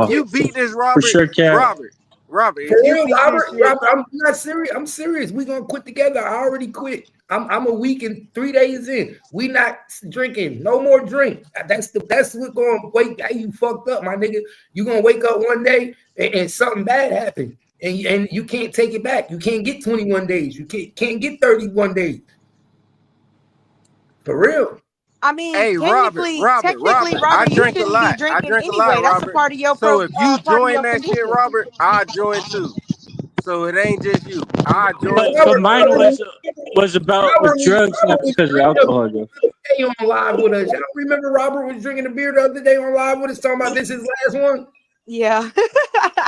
if you beat this for sure, Cap. Robert, if For you real, beat this shit, Robert, I'm not serious. I'm serious. We gonna quit together. I already quit. I'm a week and 3 days in. We not drinking. No more drink. That's what's gonna wake you fucked up, my nigga. You gonna wake up one day and something bad happened. And you can't take it back. You can't get 21 days. You can't get 31 days. For real. I mean, hey, technically, Robert, I you drink a shouldn't be lot. I drinking drink a anyway. lot, That's a Robert. part of your So if you part of join your that shit, condition. Robert, I join too. So it ain't just you. I join But too. mine was about with drugs, not because of alcohol, though. Hey, on live with us. Y'all remember Robert was drinking a beer the other day on live with us talking about this is last one? Yeah.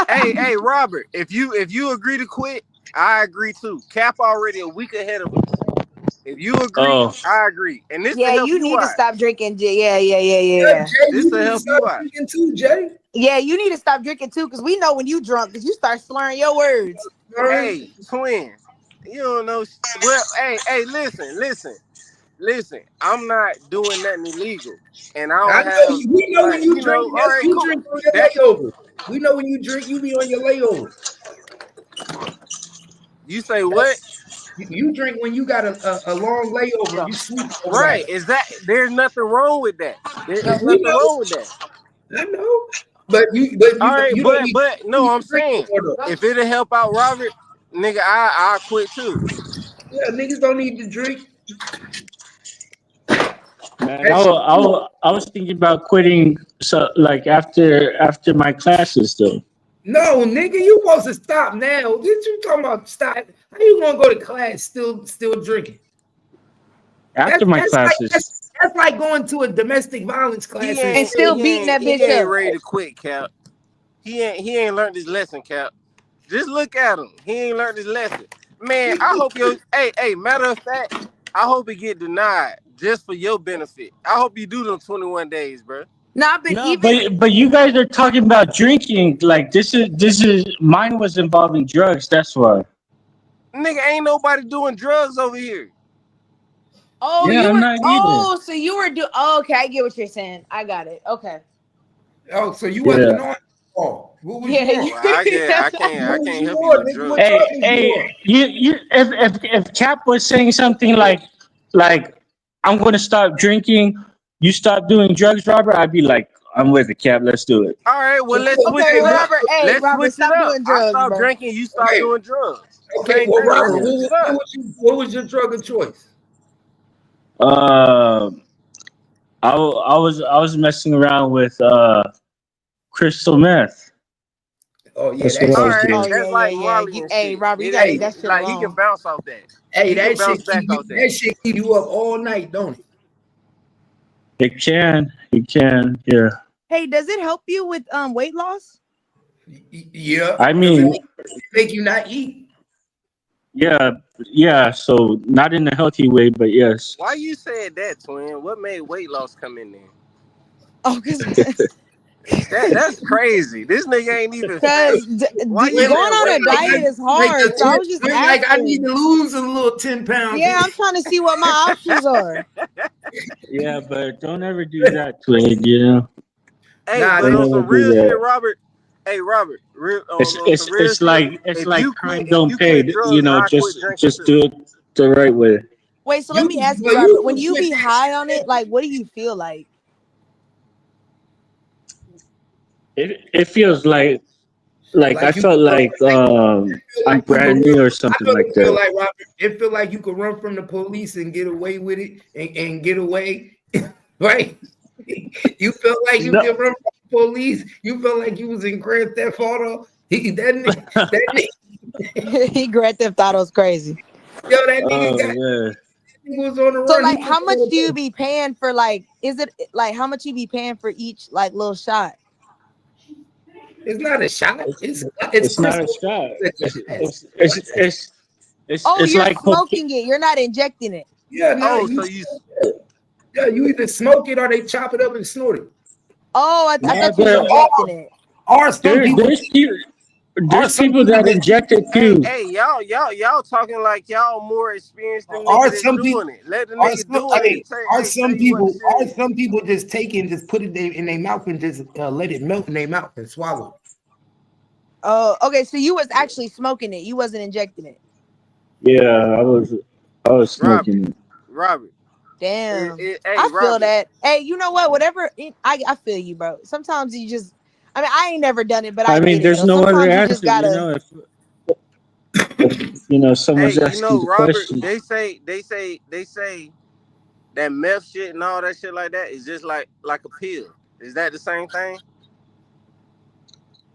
Hey, Robert, if you agree to quit, I agree too. Cap already a week ahead of us. If you agree, I agree. And this Yeah, to help you need out. to stop drinking. Yeah. Jay, This you to need to help stop you out. drinking too, Jay. Yeah, you need to stop drinking too, because we know when you drunk, because you start slurring your words. Hey, twin, you don't know. Well, hey, listen. I'm not doing nothing illegal, and I don't have. We know when you drink. All right, You cool. drink on your layover. We know when you drink, you be on your layover. You say what? You drink when you got a long layover. You sleep. Right? Is that? There's nothing wrong with that. There is We nothing know. wrong with that. I know, but All right, don't but no, I'm saying if it'll help out Robert, nigga, I'll quit too. Yeah, niggas don't need to drink. Man, I was thinking about quitting. So, like after my classes, though. No, nigga, you supposed to stop now. What you talking about? Stop. How you gonna go to class still drinking? After my classes. That's like going to a domestic violence class and still beating that bitch He ain't up. ready to quit, Cap. He ain't learned his lesson, Cap. Just look at him. He ain't learned his lesson. Man, I hope hey, matter of fact, I hope he get denied just for your benefit. I hope you do them 21 days, bro. But you guys are talking about drinking. Like this is mine was involving drugs. That's why. Nigga, ain't nobody doing drugs over here. Oh, yeah, I'm not either. So you were doing. Oh, okay, I get what you're saying. I got it. Okay. Oh, so you wasn't on. Oh, what was you on? Well, I can't help you with drugs. Hey, you if Cap was saying something like I'm gonna stop drinking, you stop doing drugs, Robert, I'd be like, I'm with it, Cap. Let's do it. All right, well let's switch it up. Robert, hey, Robert, stop doing drugs, I stop bro. drinking, you stop doing drugs. Okay, well, Robert, what was your drug of choice? I was messing around with crystal meth. Oh yeah, that's what I was doing. That's like Molly and hey, shit. Robert, you gotta that shit like wrong. he can bounce off that. Hey, that shit keep you up all night, don't it? It can, yeah. Hey, does it help you with weight loss? Yeah. I mean, make you not eat. Yeah. So not in a healthy way, but yes. Why you said that, twin? What made weight loss come in there? Oh, because that's crazy. This nigga ain't even. Because going on a diet is hard. So I was just like I need to lose a little 10 pounds. Yeah, I'm trying to see what my options are. Yeah, but don't ever do that, twin. You know. Hey, but on some real shit, Robert. Hey, Robert. It's like crime don't pay. You know, just do it the right way. Wait, so let me ask you, Robert. When you be high on it, like, what do you feel like? It feels like I felt like I'm brand new or something like that. Like, Robert, it feel like you could run from the police and get away with it and get away, right? You felt like you could run from the police. You felt like you was in Grand Theft Auto. He Grand Theft Auto's crazy. Yo, that nigga was on the run. So, like, how much do you be paying for? Like, is it like how much you be paying for each like little shot? It's not a shot. It's not a shot. It's you're like smoking it. You're not injecting it. Yeah, no. You either smoke it or they chop it up and snort it. Oh, I thought you were injecting it. Or some people. There's some people people that just injected Hey, too. hey, y'all talking like y'all more experienced than are nigga that's some people doing it. Let the are nigga some doing I it mean tell you what the shit are is. some people just take it and just put it in their mouth and just let it melt in their mouth and swallow it? Oh, okay. So you was actually smoking it. You wasn't injecting it. Yeah, I was Robert, smoking it. Robert. Damn. Hey, I feel Robert. that. Hey, you know what? Whatever. I feel you, bro. Sometimes you just. I mean, I ain't never done it, but I I mean, get it there's though. no other Sometimes you just answer, you gotta. know. If Hey, someone's you know, asking the Robert, question. they say that meth shit and all that shit like that is just like a pill. Is that the same thing?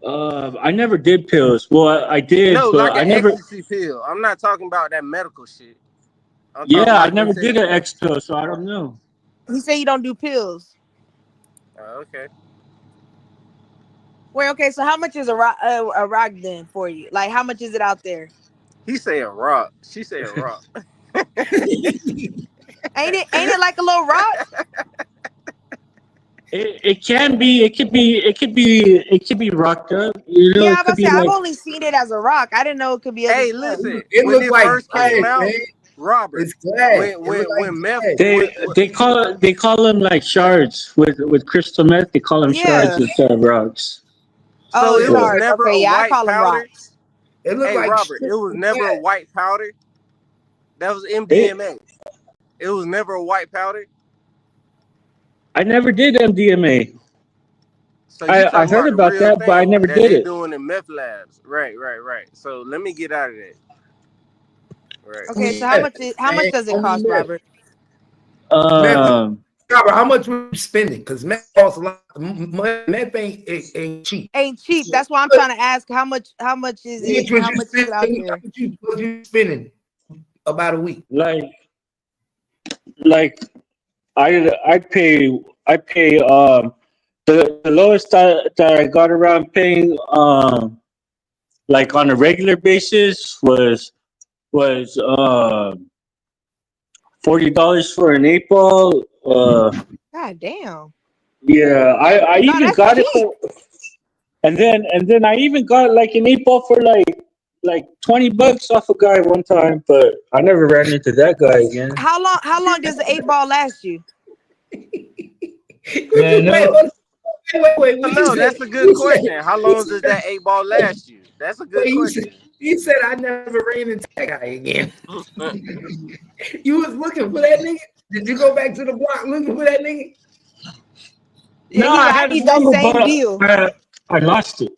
I never did pills. Well, I did, No, but like I an never. ecstasy pill. I'm not talking about that medical shit. I'm talking Yeah, I like they never say. did an X pill, so I don't know. He say you don't do pills. Okay. Wait, okay. So how much is a rock then for you? Like, how much is it out there? He said rock. She said rock. Ain't it like a little rock? It can be. It could be rocked up. You know, Yeah, it I could was about to be say I've like. only seen it as a rock. I didn't know it could be other Hey, stuff. listen. It When looked it like first glass, came out, man. Robert. It's glass. It When looked like when meth glass. They call them like shards with crystal meth. They call them shards Yeah. instead of rocks. So Oh, it It was looked shards. never Okay, a yeah, I white call them powder. rocks. it looked Hey, like Robert, it strips was of never a glass. white powder. That was It. MDMA. It was never a white powder. I never did MDMA. So you I talking heard about the about real that, but I thing never that did they it. doing in meth labs. Right, right, right. So let me get out of that. Right. Okay, Only so meth, how much man. does it Only cost, meth. Robert? Meth. Um, Robert, how much were you spending? Because meth costs a lot. Meth ain't cheap. Ain't cheap. So That's why I'm trying to ask how much is how much it? was How you much is it out spending? How there? much was you spending about a week? like like I pay the lowest that I got around paying like on a regular basis was $40 for an 8 ball. God damn. Yeah, I No, even that's got it cheap. for, and then I even got like an 8 ball for like $20 off a guy one time, but I never ran into that guy again. How long does the 8 ball last you? What Man, you wait? no, Wait. What you No, said? that's a good You said question. How you long does said that 8 ball last you? That's a good wait. question. You said I never ran into that guy again. You was looking for that nigga. Did you go back to the block looking for that nigga? Yeah, no, he I I had his need that number, same deal. but I lost it.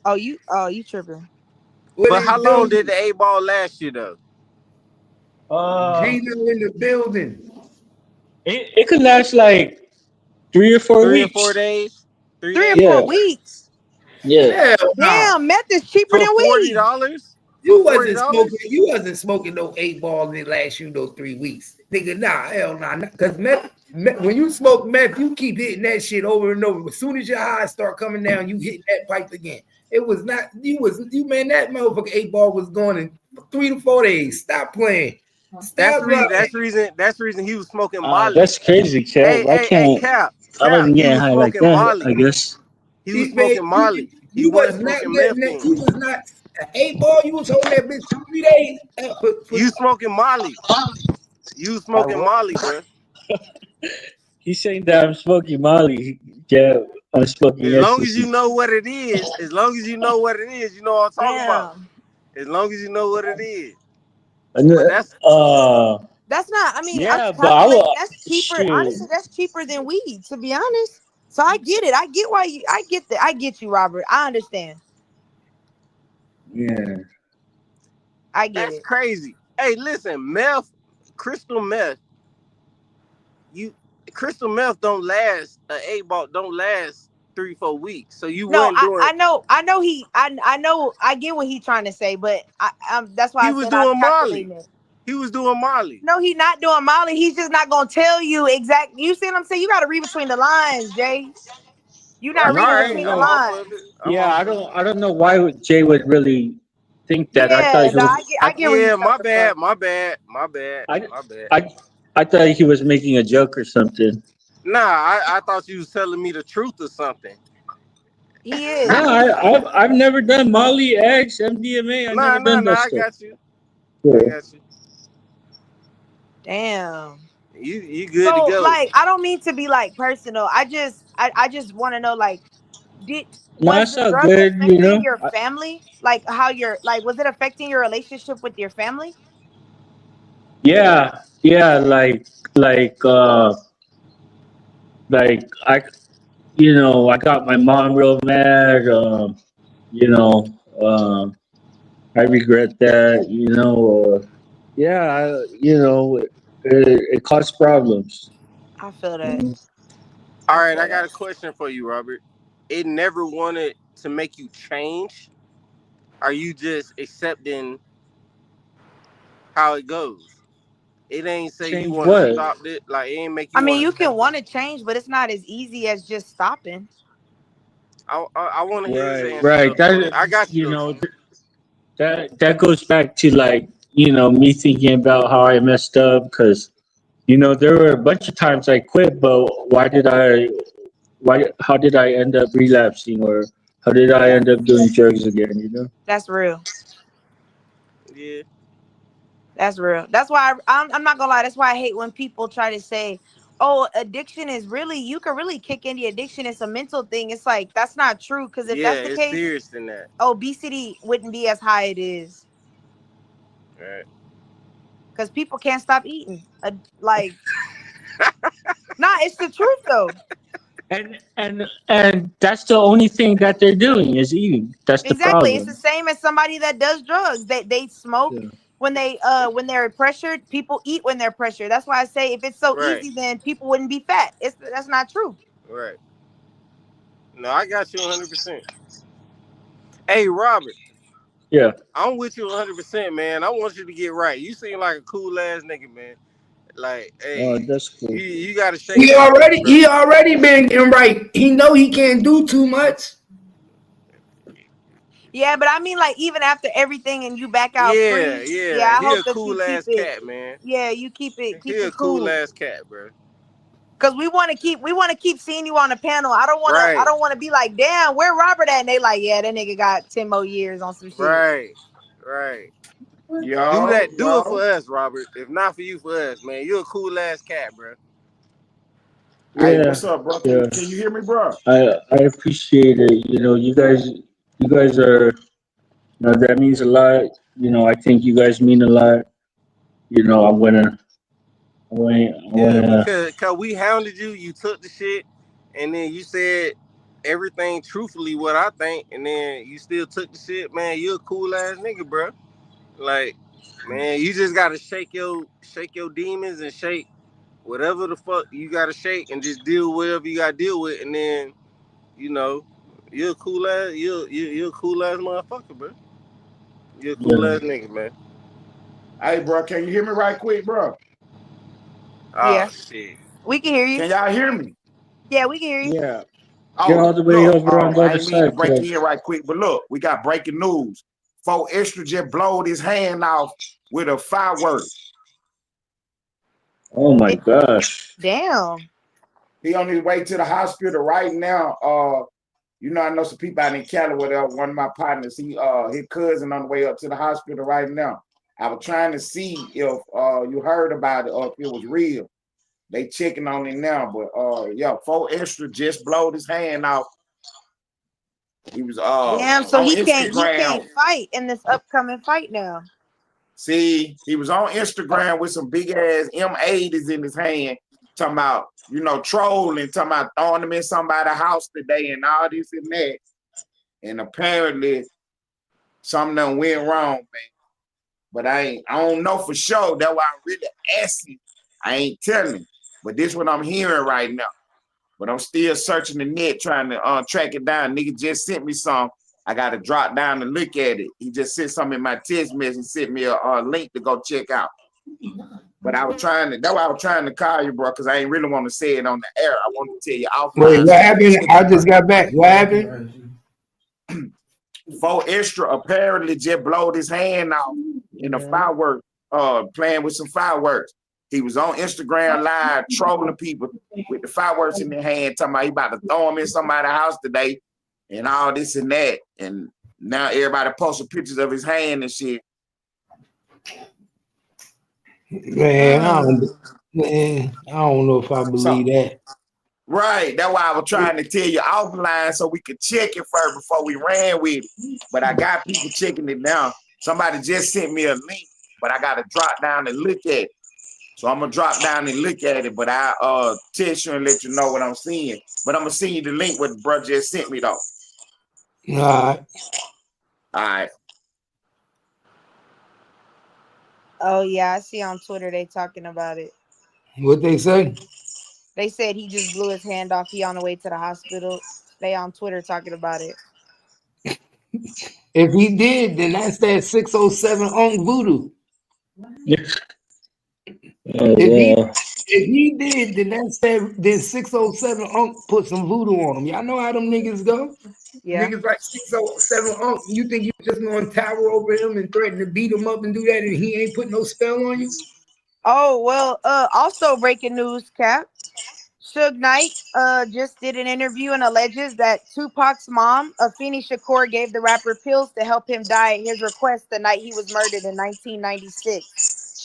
Oh, you tripping. What But did he how long do? did the 8 ball last you though? Uh, Gino in the building. it could last like 3 or 4 3 or 4 weeks. days? 3 3 or days? Yeah, 4 weeks. yeah. Hell no. Damn, meth is cheaper For than forty weed. dollars? For You forty wasn't smoking. dollars? You wasn't smoking no 8 ball and it last you no 3 weeks, nigga. Nah, hell nah. Because meth, when you smoke meth, you keep hitting that shit over and over. As soon as your highs start coming down, you hit that pipe again. It was not you, man. That motherfucker 8 ball was going in 3 to 4 days. Stop playing. That's Stop reason. lying. That's reason he was smoking Molly. That's crazy, Cap. Hey, Cap, I Cap. wasn't He getting was high like smoking that, I Molly. guess. He was Man, smoking Molly. He you wasn't was not smoking letting meth that. then. You was not an 8 ball. You was holding that bitch for 3 days. You smoking Molly. You was I smoking was. Molly, bro. He's saying that I'm smoking Molly. Yeah, I'm smoking As long as you ecstasy. know what it is, as long as you know what it is, you know what I'm talking about. Damn. As long as you know what it is. And, But that's That's not. I mean, I'm yeah, but I calculating. will. That's cheaper. Shit. Honestly, that's cheaper than weed. To be honest. So I get it. I get why you. I get that. I get you, Robert. I understand. Yeah. I get that's it. crazy. Hey, listen, meth, crystal meth, you crystal meth don't last 8 ball don't last 3 4 weeks. So you No, wasn't doing. I know he, I know, I get what he's trying to say, but that's why He I was said I'm doing Molly. calculating it. He was doing Molly. No, he's not doing Molly. He's just not gonna tell you exact. You see what I'm saying? You got to read between the lines, Jay. You're not Right, No, reading right. between the I'm off of lines. it. I'm yeah, off of it. I don't know why Jay would really think that. I thought Yeah, he no, was. I get where he's Yeah, my coming from. bad, my bad, my bad, I, my bad. I, I thought he was making a joke or something. Nah, I thought you was telling me the truth or something. He is. No, I've never done Molly, X, MDMA. I Nah, never nah, done nah. that I stuff. got you. Yeah. I got you. Damn. You good to So go. like, I don't mean to be like personal. I just want to know like, did No, was it's the all drug good. You affecting know. your family? Like how you're like, was it affecting your relationship with your family? Yeah, like like I I got my mom real mad. You know, I regret that. Yeah, it caused problems. I feel that. Mhm. All I right, feel I got that. a question for you, Robert. It never wanted to make you change. Are you just accepting how it goes? It ain't say you Change want to what? stop it. Like it ain't make I you mean, want to you stop can want to change, but it's not as easy as just stopping. I want to hear his Right, answer right. though. That I got you you though, know King. that goes back to like me thinking about how I messed up because there were a bunch of times I quit, but how did I end up relapsing, or how did I Yeah, end up doing drugs again? that's real. Yeah, That's real. That's why I'm not gonna lie. That's why I hate when people try to say, "Oh, addiction is really you can really kick in the addiction. It's a mental thing." It's like that's not true. Because if yeah, that's the it's case, serious than that. obesity wouldn't be as high it is. Right. Because people can't stop eating. Like, nah, it's the truth though. And that's the only thing that they're doing is eating. That's the Exactly. It's the problem. same as somebody that does drugs. They smoke Yeah. when they're pressured. People eat when they're pressured. That's why I say if it's so Right. easy, then people wouldn't be fat. That's not true. Right. No, I got you 100%. Hey, Robert, Yeah. I'm with you 100%, man. I want you to get right. You seem like a cool ass nigga, man. Like, Oh, hey, that's cool. you got to shake He that shit, already bro. he already been getting right. He know he can't do too much. Yeah, but I mean, like even after everything and you back out Yeah, free. Yeah, yeah. I He a hope that you cool keep ass it. cat, man. Yeah, you keep it He a cool cool. ass cat, bro. Cause we want to keep seeing you on the panel. I Right, don't wanna be like, damn, where Robert at? And they like, yeah, that nigga got 10 more years on some shit. right, right. Do Yo, that. Do it for yo. us, Robert. If not for you, for us, man. You a cool ass cat, bro. Hey, Yeah. what's up, bro? Yeah. Can you hear me, bro? I appreciate it. You guys are. That means a lot. I think you guys mean a lot. I'm gonna. I Yeah, wanna. because cause we hounded you. You took the shit, and then you said everything truthfully what I think, and then you still took the shit, man. You a cool ass nigga, bro. Like, man, you just gotta shake your demons and shake whatever the fuck you gotta shake, and just deal with whatever you gotta deal with, and then you know you're a cool ass you're a cool ass motherfucker, bro. You're a cool Yeah. ass nigga, man. Hey, bro, can you hear me right quick, bro? Oh Yeah, shit. we can hear you. Can y'all hear me? Yeah, we can hear you. Yeah. You're Oh, all the way look, over on the I other ain't mean to side, break kid. in right quick, but look, we got breaking news. Four extra just blowed his hand off with a firework. Oh my Da- gosh. Damn. He on his way to the hospital right now. I know some people out in Cali with one of my partners. His cousin on the way up to the hospital right now. I was trying to see if you heard about it or if it was real. They checking on it now, but yeah, four extra just blowed his hand off. He was Damn. So on he can't Instagram. fight in this upcoming fight now. See, he was on Instagram with some big ass M80s in his hand, talking about, trolling, talking about throwing them in somebody's house today and all this and that. And apparently something done went wrong, man. But I don't know for sure. That's why I'm really asking. I ain't telling. But this is what I'm hearing right now. But I'm still searching the net trying to track it down. Nigga just sent me some. I got to drop down and look at it. He just sent something in my text message, sent me a link to go check out. But that's why I was trying to call you, bro, because I ain't really want to say it on the air. I want to tell you Wait, offline what so you can happened? check I it out. just got back. What happened? Four extra apparently just blowed his hand off in a firework, playing with some fireworks. He was on Instagram Live trolling people with the fireworks in their hand, talking about he about to throw them in somebody's house today. and all this and that. And now everybody posting pictures of his hand and shit. Man, I don't know if I believe that. Right. That's why I was trying to tell you offline so we could check it first before we ran with it. But I got people checking it now. Somebody just sent me a link, but I gotta drop down and look at it. So I'm gonna drop down and look at it, but I text you and let you know what I'm seeing. But I'm gonna send you the link what the bro just sent me though. All right. All right. Oh yeah, I see on Twitter they talking about it. What they say? They said he just blew his hand off. He on the way to the hospital. They on Twitter talking about it. If he did, then that's that 607 on voodoo. If he did, then that's that. Then 607 Unk put some voodoo on him. Y'all know how them niggas go. Yeah. Niggas like 607 Unk. You think you just gonna tower over him and threaten to beat him up and do that, and he ain't put no spell on you? Oh well. Also breaking news, Cap. Suge Knight just did an interview and alleges that Tupac's mom, Afeni Shakur, gave the rapper pills to help him die at his request the night he was murdered in 1996.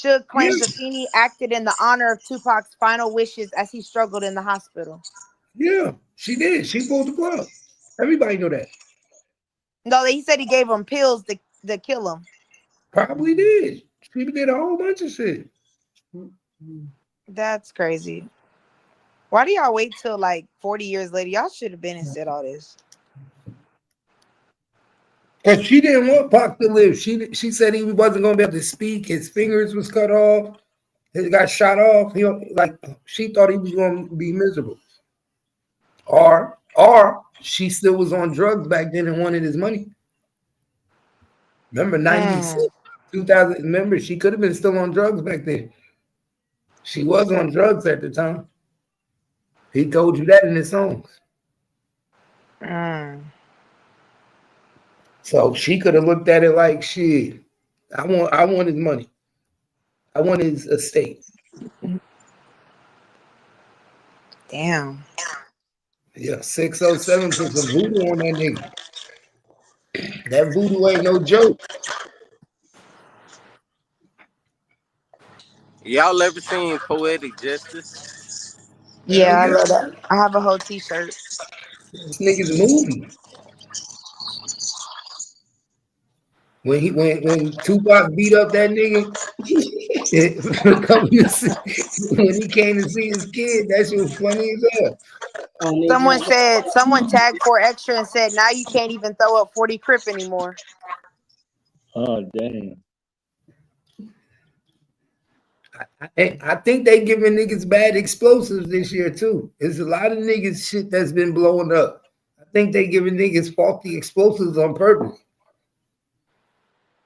Suge claims Afeni acted in the honor of Tupac's final wishes as he struggled in the hospital. Yeah, she did. She pulled the plug. Everybody know that. No, he said he gave him pills to kill him. Probably did. She did a whole bunch of shit. That's crazy. Why do y'all wait till like 40 years later? Y'all should have been and said all this. Because she didn't want Pac to live. She said he wasn't going to be able to speak. His fingers was cut off. He got shot off. She thought he was going to be miserable. Or she still was on drugs back then and wanted his money. Remember 96, 2000. Remember, she could have been still on drugs back then. She was on drugs at the time. He told you that in his songs. So she could have looked at it like, shit, I want his money. I want his estate. Damn. Yeah, 607 put some voodoo on that nigga. That voodoo ain't no joke. Y'all ever seen Poetic Justice? Yeah, I love that. I have a whole t-shirt. This nigga's movie. When Tupac beat up that nigga, when he came to see his kid, that shit was funny as hell. Someone tagged 4Extra and said, now you can't even throw up 40 Crip anymore. Oh, damn. I think they giving niggas bad explosives this year too. There's a lot of niggas shit that's been blowing up. I think they giving niggas faulty explosives on purpose.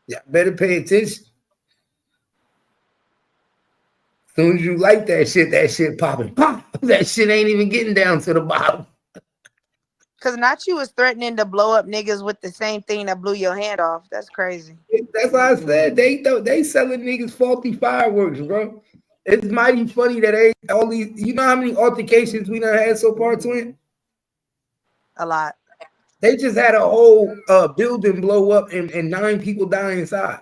Yeah, better pay attention. As soon as you like that shit popping. Pop! That shit ain't even getting down to the bottom. Because Nachi was threatening to blow up niggas with the same thing that blew your hand off. That's crazy. That's why I said they selling niggas faulty fireworks, bro. It's mighty funny that all these. You know how many altercations we done had so far, twin? A lot. They just had a whole building blow up and 9 people die inside.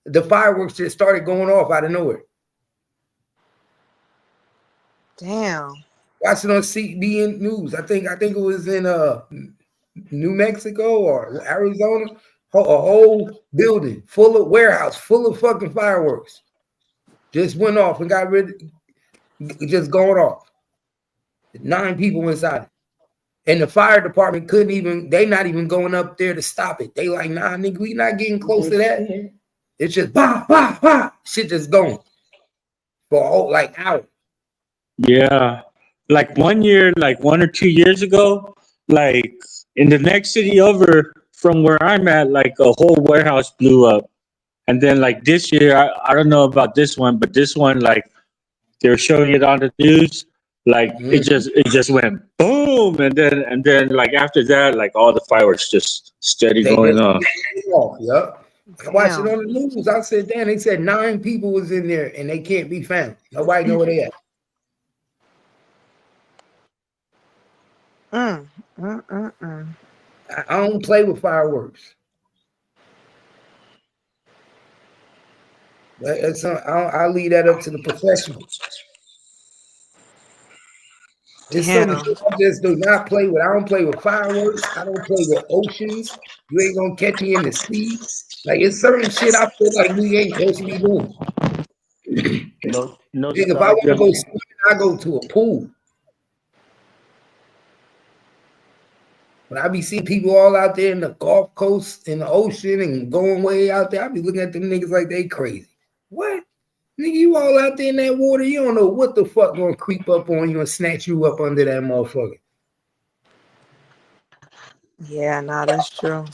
The fireworks just started going off out of nowhere. Damn. Watch it on CBN News. I think it was in New Mexico or Arizona. A whole building full of warehouse, full of fucking fireworks. Just went off and got just going off. 9 people inside it. And the fire department they not even going up there to stop it. They like, nah, nigga, we not getting close to that. It's just bah, bah, bah. Shit just going for a whole hour. Yeah. Like 1 year, like 1 or 2 years ago, like in the next city over from where I'm at, like a whole warehouse blew up. And then like this year, I don't know about this one, but this one, like they were showing it on the news, like it just went boom, and then like after that, like all the fireworks just steady going off. Yep. I watched it on the news. I said, damn, they said 9 people was in there and they can't be found. Nobody know where they at. I don't play with fireworks. I leave that up to the professionals. There's so much Damn. I just do not play with. I don't play with fireworks. I don't play with oceans. You ain't gonna catch me in the sea. Like it's certain shit I feel like we ain't supposed to be doing. No If I want to saga. go swimming, I go to a pool. When I be seeing people all out there in the Gulf Coast, in the ocean, and going way out there, I be looking at them niggas like they crazy. What? Nigga, you all out there in that water, you don't know what the fuck gonna creep up on you and snatch you up under that motherfucker. Yeah, nah, that's true.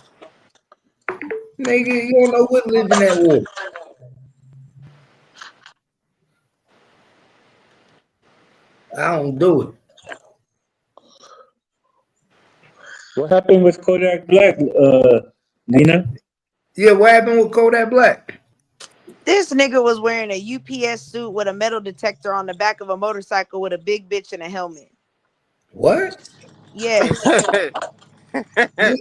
Nigga, you don't know what live in that water. I don't do it. What happened with Kodak Black, Nina? Yeah, what happened with Kodak Black? This nigga was wearing a UPS suit with a metal detector on the back of a motorcycle with a big bitch and a helmet. What? Yes.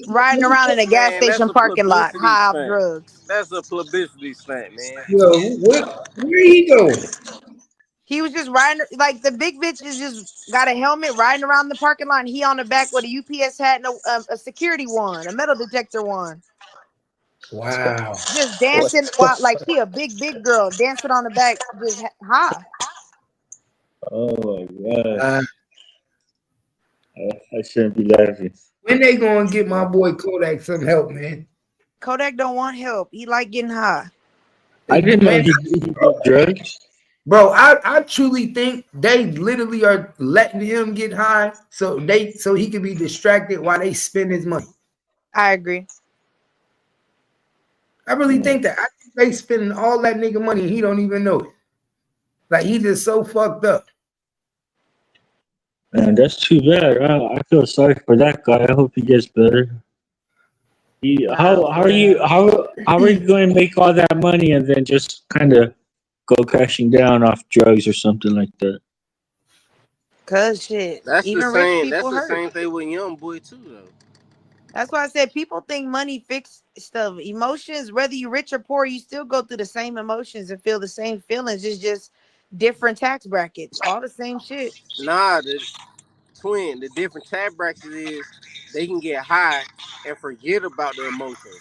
Riding around in a gas Man, that's station a parking lot, publicity high off stunt. drugs. That's a publicity stunt, man. Yo, where he going? He was just riding, like the big bitch is just got a helmet riding around the parking lot. And he on the back with a UPS hat and a security one, a metal detector one. Wow. Just dancing while like she a big girl dancing on the back, just high. Oh my god. Uh, I shouldn't be laughing. when they gonna get my boy Kodak some help, man? Kodak don't want help. He like getting high. I didn't know Man, he did drugs. bro, I truly think they literally are letting him get high so he can be distracted while they spend his money. I agree. I really think that. I think they spending all that nigga money and he don't even know it. Like he just so fucked up. Man, that's too bad. I feel sorry for that guy. I hope he gets better. How are you going to make all that money and then just kind of go crashing down off drugs or something like that? Cause shit, That's the even rich same. people That's the hurt. same thing with Young Boy too, though. That's why I said people think money fix stuff. Emotions, whether you rich or poor, you still go through the same emotions and feel the same feelings. It's just different tax brackets, all the same shit. Nah, the twin. The different tab brackets is they can get high and forget about the emotions.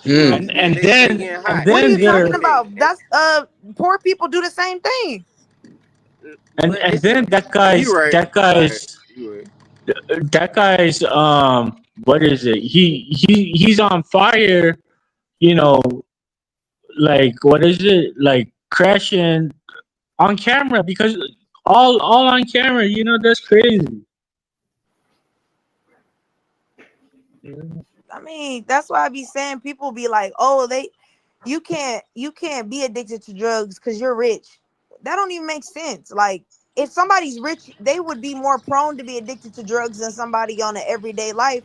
You know what I'm Mm. saying? They stay getting high, And What are and then you they talking they're forget. about? That's poor people do the same thing. But and it's then you right. You right. that guy's what is it? He's on fire, you know, like what is it? Like crashing on camera because all on camera, you know, that's crazy. I mean, that's why I be saying people be like, "Oh, you can't be addicted to drugs because you're rich." That don't even make sense. Like, if somebody's rich, they would be more prone to be addicted to drugs than somebody on an everyday life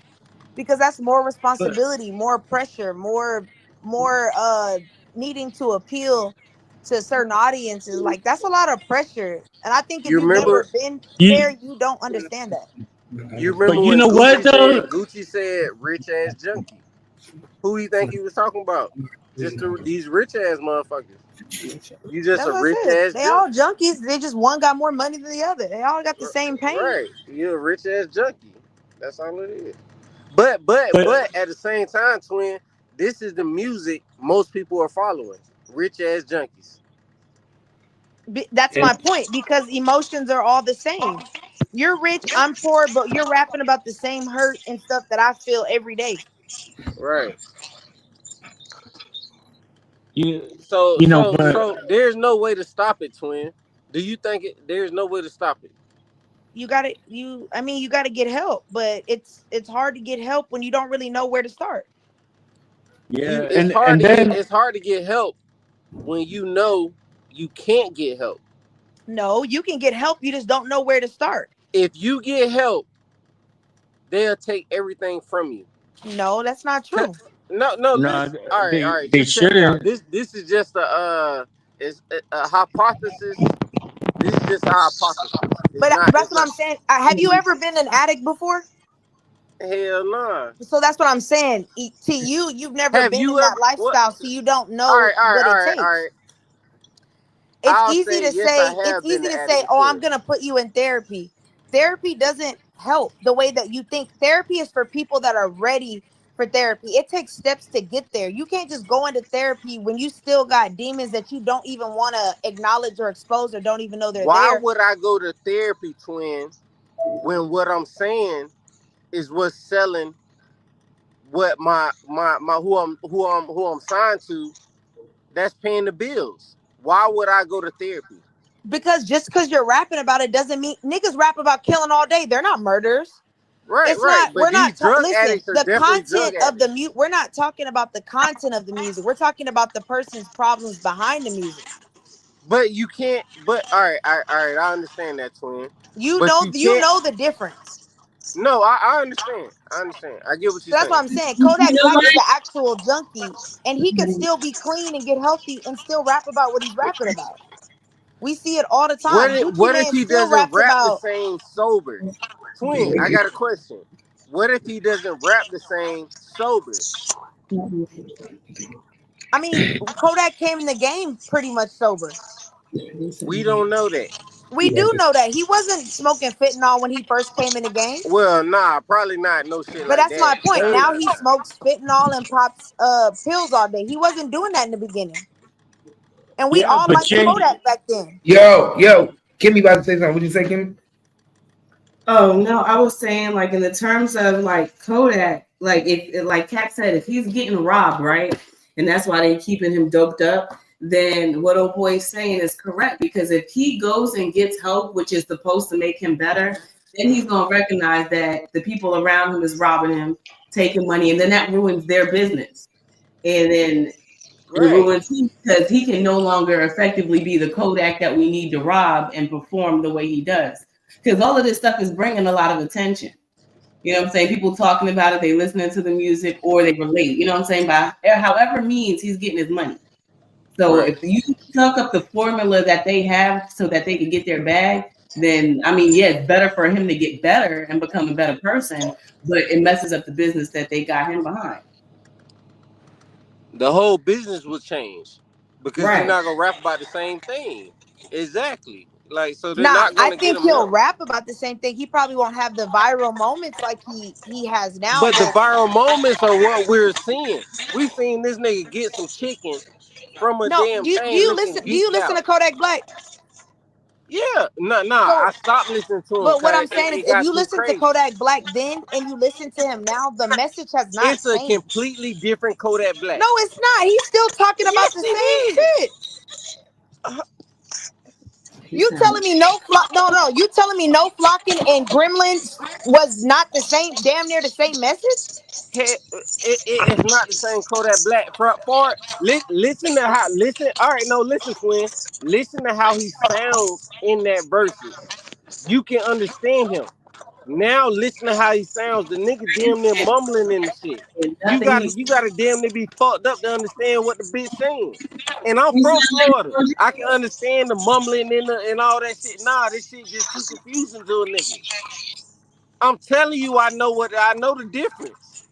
because that's more But responsibility, more pressure, more needing to appeal to certain audiences. Like, that's a lot of pressure. And I think if You you've never remember? been there, you you don't understand that. You but remember you when know what though? Gucci said rich ass junkie? Who you think he was talking about? Just these rich ass motherfuckers. You just That's a what I rich said. ass They all junkie. junkies. They just one got more money than the other. They all got the same pain. Right. You're a rich ass junkie. That's all it is. But But at the same time, twin, this is the music most people are following. Rich ass junkies. That's and my point because emotions are all the same. You're rich, I'm poor, but you're rapping about the same hurt and stuff that I feel every day. Right. you So you know, so but so there's no way to stop it, twin. Do you think there's no way to stop it? You gotta you gotta get help, but it's hard to get help when you don't really know where to start. You yeah, it's hard and to get then it's hard to get help when you know you can't get help. No, you can get help, you just don't know where to start. If you get help, they'll take everything from you. No, that's not true. No. no, This all right, all right. they Just check me out. shouldn't. This is just it's a hypothesis. This is just a hypothesis. It's But not. that's It's what not. I'm saying. Have you ever been an addict before? Hell nah. So that's what I'm saying. To you, you've never Have been you in ever that what? lifestyle, so you don't All right, know all right, what all it right, all takes. right. I'll say yes, I It's have been easy an to say, addict oh, to I'm it. gonna put you in therapy. Therapy doesn't help the way that you think. Therapy is for people that are ready for therapy. It takes steps to get there. You can't just go into therapy when you still got demons that you don't even want to acknowledge or expose or don't even know they're Why there. would I go to therapy, twin, when what I'm saying is what's selling what my who I'm signed to, that's paying the bills. Why would I go to therapy? Because just because you're rapping about it doesn't mean niggas rap about killing all day. They're not murderers. Right, It's right. not, But these drug listen, addicts are the definitely drug content of the addicts. mute, we're not talking about the content of the music. We're talking about the person's problems behind the music. But you can't. But all right. I understand that, twin. But you You can't. know the difference. No, I understand. I understand. I get what you're So that's what saying. I'm saying. You Kodak know Black is an what? actual junkie, and he could still be clean and get healthy and still rap about what he's rapping about. We see it all the time. Gucci What if Man he still doesn't raps rap the about. same sober? Twin, I got a question. What if he doesn't rap the same sober? I mean, Kodak came in the game pretty much sober. We don't know that. We do know that he wasn't smoking fentanyl when he first came in the game. Well, nah, probably not. No shit But like that's that. my point. Nah. Now he smokes fentanyl and pops pills all day. He wasn't doing that in the beginning. And we Yeah, all but liked Jay, Kodak back then. Yo, Kimmy about to say something. What you say, Kimmy? Oh no, I was saying like in the terms of like Kodak, like if like Kat said, if he's getting robbed, right, and that's why they keeping him doped up, then what old boy is saying is correct because if he goes and gets help, which is supposed to make him better, then he's gonna recognize that the people around him is robbing him, taking money, and then that ruins their business, and then it Right. ruins him because he can no longer effectively be the Kodak that we need to rob and perform the way he does. Because all of this stuff is bringing a lot of attention. You know what I'm saying? People talking about it, they listening to the music or they relate. You know what I'm saying? By however means he's getting his money. So Right. if you tuck up the formula that they have so that they can get their bag, then I mean, yeah, it's better for him to get better and become a better person, but it messes up the business that they got him behind. The whole business will change because he's Right. not gonna rap about the same thing. Exactly. Like, so they're Nah, not I gonna get think him he'll help. rap about the same thing. He probably won't have the viral moments like he has now, But the but viral moments are what we're seeing. We seen this nigga get some chicken from a no, damn thing looking do you geeked listen out. to Kodak Black? Yeah, nah. So I stopped listening to him but what because I'm saying is it if got you too listen to crazy. Kodak Black then and you listen to him now, the message has not It's a changed. completely different Kodak No, Black. it's not. He's still talking about Yes, the same it is. shit. He You sounds telling me no flock? No. You telling me no flocking and Gremlins was not the same? Damn near the same message. It's not the same Kodak Black front part. Listen to how listen. All right, no, listen, twin. Listen to how he sounds in that verses. You can understand him. Now listen to how he sounds. The nigga damn near mumbling in the shit. You nothing. gotta you gotta damn near be fucked up to understand what the bitch saying. And I'm He from sounds Florida. I can understand the mumbling and all that shit. Nah, this shit just too confusing to a nigga. I'm telling you, I know the difference.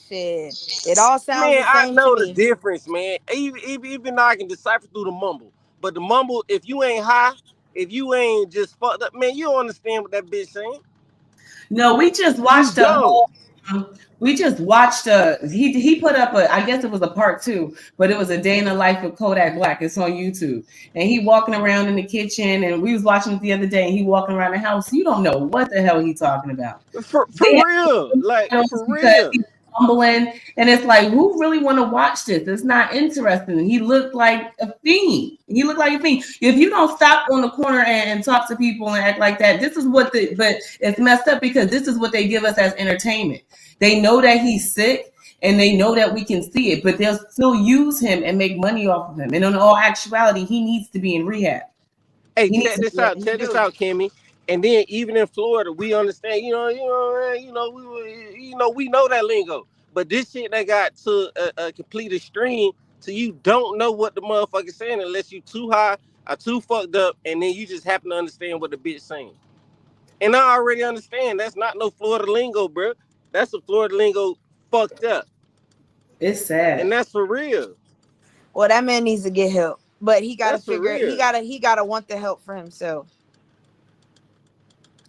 Shit, it all sounds Man, the I same to know the me. difference, man. Even though I can decipher through the mumble. But the mumble, if you ain't high, if you ain't just fucked up, man, you don't understand what that bitch saying. No, we just You watched a don't. whole. We just watched a. He put up a. I guess it was a part two, but it was a day in the life of Kodak Black. It's on YouTube, and he walking around in the kitchen, and we was watching it the other day, and he walking around the house. You don't know what the hell he talking about. They For real. Like, have for because real. he's mumbling, and it's like, who really want to watch this? It's not interesting. He looked like a fiend. He looked like a fiend. If you don't stop on the corner and talk to people and act like that, this is what the. But it's messed up because this is what they give us as entertainment. They know that he's sick and they know that we can see it, but they'll still use him and make money off of him. And in all actuality, he needs to be in rehab. Hey, He needs check to this be out. Check this out, Kimmy. And then even in Florida, we understand. We know that lingo. But this shit they got to a complete extreme. So you don't know what the motherfucker's saying unless you too high or too fucked up, and then you just happen to understand what the bitch saying. And I already understand that's not no Florida lingo, bro. That's a Florida lingo fucked up. It's And sad. that's for real. Well, that man needs to get help, but he got to That's for figure. real. He gotta want the help for himself,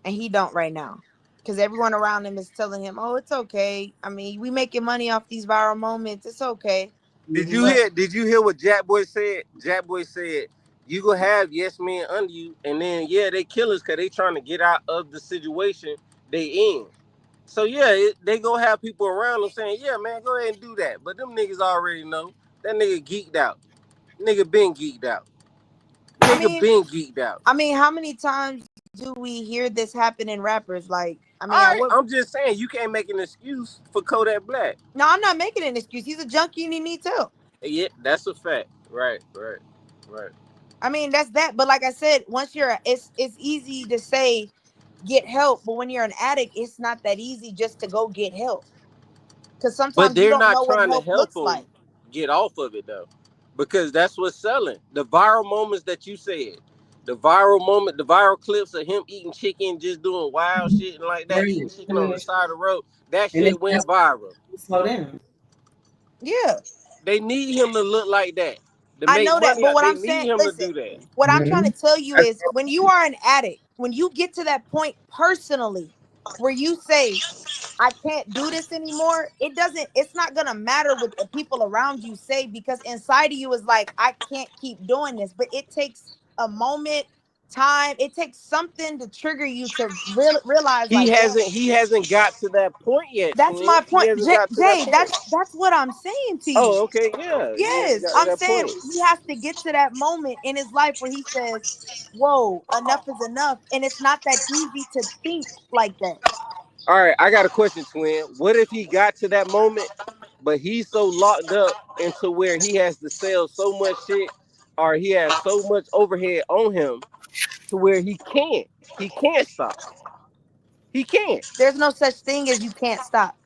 and he don't right now, because everyone around him is telling him, "Oh, it's okay. I mean, we making money off these viral moments. It's okay." But Did you hear what Jack Boy said? Jack Boy said, you gonna have yes men under you, and then yeah, they killers because they trying to get out of the situation they in. So yeah, they gonna have people around them saying, yeah, man, go ahead and do that. But them niggas already know. That nigga geeked out. Nigga been geeked out. I Nigga mean, been geeked out. how many times do we hear this happen in rappers? Like, I mean, Alright, I'm just saying you can't make an excuse for Kodak Black. No, I'm not making an excuse. He's a junkie and he needs help. Yeah, that's a fact. Right. I mean, that's that. But like I said, once you're, it's easy to say get help, but when you're an addict, it's not that easy just to go get help. Because But sometimes you they're don't not know what trying to help help looks them like. get off of it though, because that's what's selling. The viral moments that you said, the viral moment, the viral clips of him eating chicken, just doing wild shit and like that, eating Right. chicken on the side of the road. That And then shit went that's viral. slow down. Yeah, They need him to look like that to I make know that. money. But what They I'm need saying, him to listen, do that. what I'm trying to Mhm. tell you is when you are an addict, when you get to that point personally where you say, I can't do this anymore, it's not gonna matter what the people around you say, because inside of you is like, I can't keep doing this. But it takes a moment, time, it takes something to trigger you to realize, He like, damn, hasn't. He hasn't got to that point yet, that's twin. my He point. hasn't got to that Jay, point. that's what I'm saying to you. Oh, okay, yeah. He hasn't Yes, got to I'm that saying point. he has to get to that moment in his life where he says, whoa, enough is enough. And it's not that easy to think like that. All right, I got a question, twin. What if he got to that moment, but he's so locked up into where he has to sell so much shit, or he has so much overhead on him, to where he can't stop. He can't. There's no such thing as you can't stop.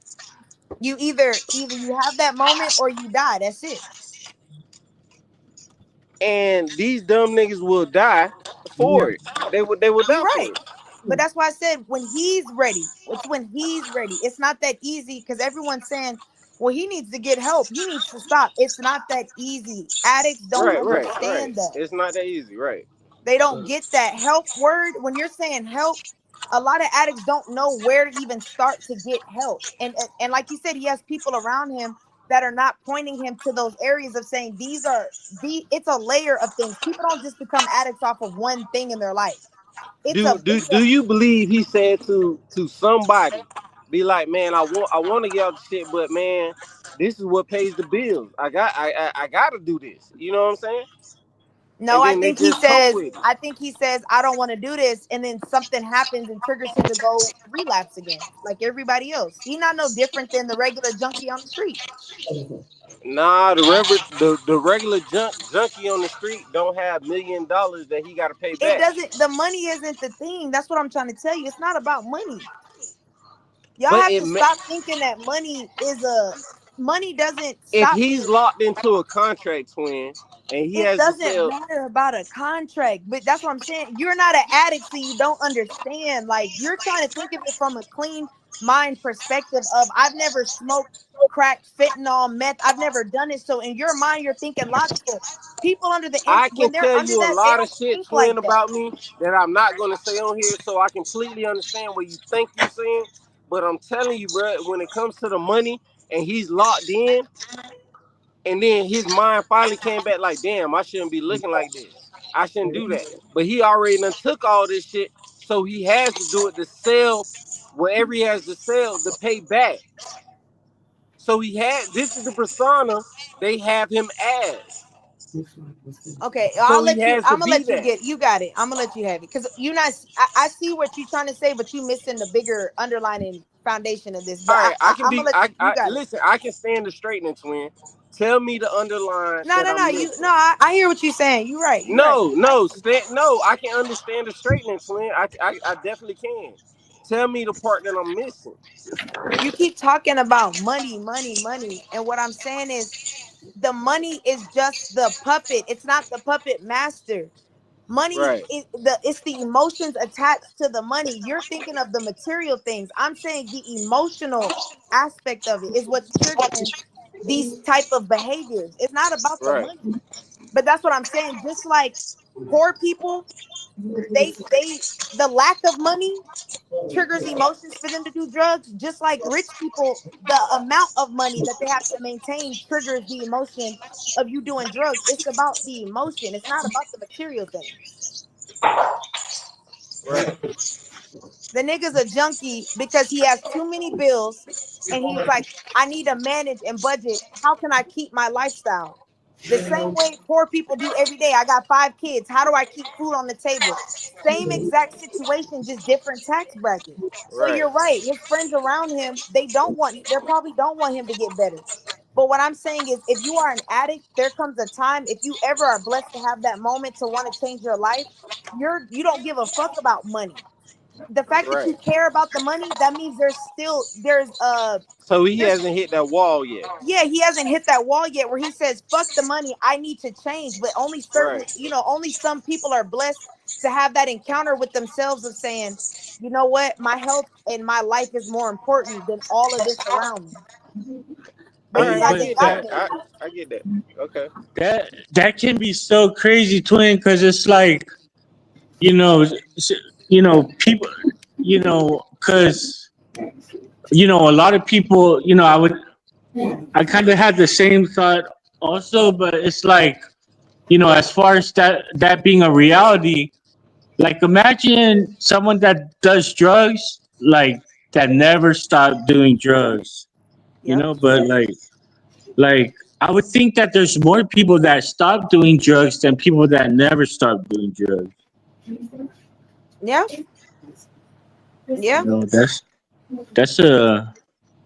You either you have that moment or you die. That's it. And these dumb niggas will die Yeah. for it. They will You're die right. for it. But that's why I said when he's ready. It's when he's ready. It's not that easy because everyone's saying, well, he needs to get help. He needs to stop. It's not that easy. Addicts don't Right. understand that. It's not that easy, right? They don't get that help word. When you're saying help, a lot of addicts don't know where to even start to get help. And like you said, he has people around him that are not pointing him to those areas of saying it's a layer of things. People don't just become addicts off of one thing in their life. It's Do a do it's a do you believe he said to somebody, be like, man, I want to get out the shit, but man, this is what pays the bills. I gotta do this. You know what I'm saying? No, And then they just come with it. I think he says, I don't want to do this. And then something happens and triggers him to go relapse again, like everybody else. He's not no different than the regular junkie on the street. Nah, the regular junkie on the street don't have $1 million that he got to pay It back. doesn't, the money isn't the thing. That's what I'm trying to tell you. It's not about money. Y'all But have to stop thinking that money doesn't if stop he's you. locked into a contract, twin, and he It has to doesn't sell. matter about a contract, but that's what I'm saying. You're not an addict, so you don't understand. Like, you're trying to think of it from a clean mind perspective of, I've never smoked crack, fentanyl, meth. I've never done it. So in your mind, you're thinking logical. People I can when they're tell under you a that, they lot of don't shit, think like twin, that. about me that I'm not gonna say on here, so I completely understand what you think you saying. But I'm telling you, bro, when it comes to the money and he's locked in, and then his mind finally came back like, damn, I shouldn't be looking like this. I shouldn't do that. But he already done took all this shit, so he has to do it to sell whatever he has to sell to pay back. So this is the persona they have him as. Okay, So he has to I'm gonna be let you that. get, you got it. I'm gonna let you have it. Cause you not, I see what you're trying to say, but you missing the bigger underlining foundation of this. All But right, I can I'm gonna be. let you, you I got it. listen. I can stand the straightening, twin. Tell me the underline No, that no, no. I'm missing. I hear what you're saying. You're right. You're right. No. I can understand the straightening, twin. I definitely can. Tell me the part that I'm missing. You keep talking about money, money, money. And what I'm saying is the money is just the puppet. It's not the puppet master. Money Right. is it's the emotions attached to the money. You're thinking of the material things. I'm saying the emotional aspect of it is what's triggering these type of behaviors. It's not about the Right. money. But that's what I'm saying. Just like poor people, they the lack of money triggers emotions for them to do drugs, just like rich people, the amount of money that they have to maintain triggers the emotion of you doing drugs. It's about the emotion. It's not about the material things. Right. The nigga's a junkie because he has too many bills and he's like, I need to manage and budget. How can I keep my lifestyle? The same way poor people do every day. I got 5 kids. How do I keep food on the table? Same exact situation, just different tax bracket. So Right. you're right. His friends around him, they probably don't want him to get better. But what I'm saying is, if you are an addict, there comes a time, if you ever are blessed to have that moment to want to change your life, you don't give a fuck about money. The fact that Right. you care about the money, that means So he there's hasn't hit that wall yet. yeah, he hasn't hit that wall yet where he says, fuck the money, I need to change. But only certain, Right. only some people are blessed to have that encounter with themselves of saying, you know what, my health and my life is more important than all of this around me. All But he right, I But hasn't get got that. that there. I get that. Okay. that can be so crazy, twin, because it's like, you know, people, because a lot of people, I kind of had the same thought also, but it's like, as far as that being a reality, like imagine someone that does drugs, like that never stopped doing drugs, Yep. but like I would think that there's more people that stop doing drugs than people that never stop doing drugs. Yeah. Yeah. That's a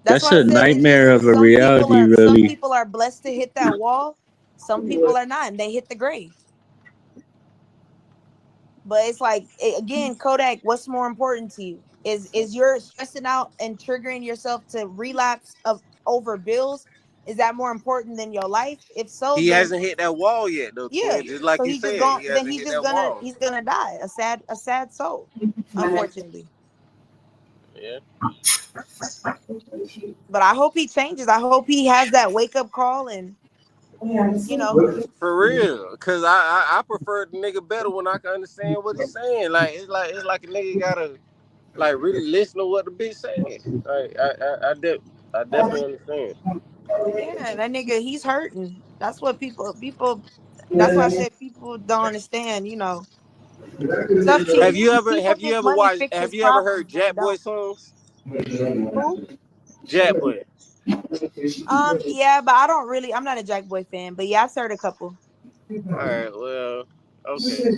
That's why I said it's nightmare of just a reality, some really. people are blessed to hit that wall, some people are not, and they hit the grave. But it's like again, Kodak, what's more important to you? Is you're stressing out and triggering yourself to relapse of over bills? Is that more important than your life? If so, He then hasn't hit that wall yet, though, yeah. twin. Just like So you he just said, gone. he Then hasn't he's hit just that gonna wall. he's gonna die a sad soul, unfortunately. Yeah. But I hope he changes. I hope he has that wake up call and you know. For real. Cause I prefer the nigga better when I can understand what he's saying. Like a nigga gotta like really listen to what the bitch saying. Like I definitely understand. Yeah, that nigga, he's hurting. That's what people. That's why I said people don't understand. It's up to Have you. you ever People have you think ever money watched fixes have you ever problems, heard but it Jack Boy don't. songs? Who? Jack Boy. Yeah, but I don't really. I'm not a Jack Boy fan, but yeah, I've heard a couple. Alright, well, okay.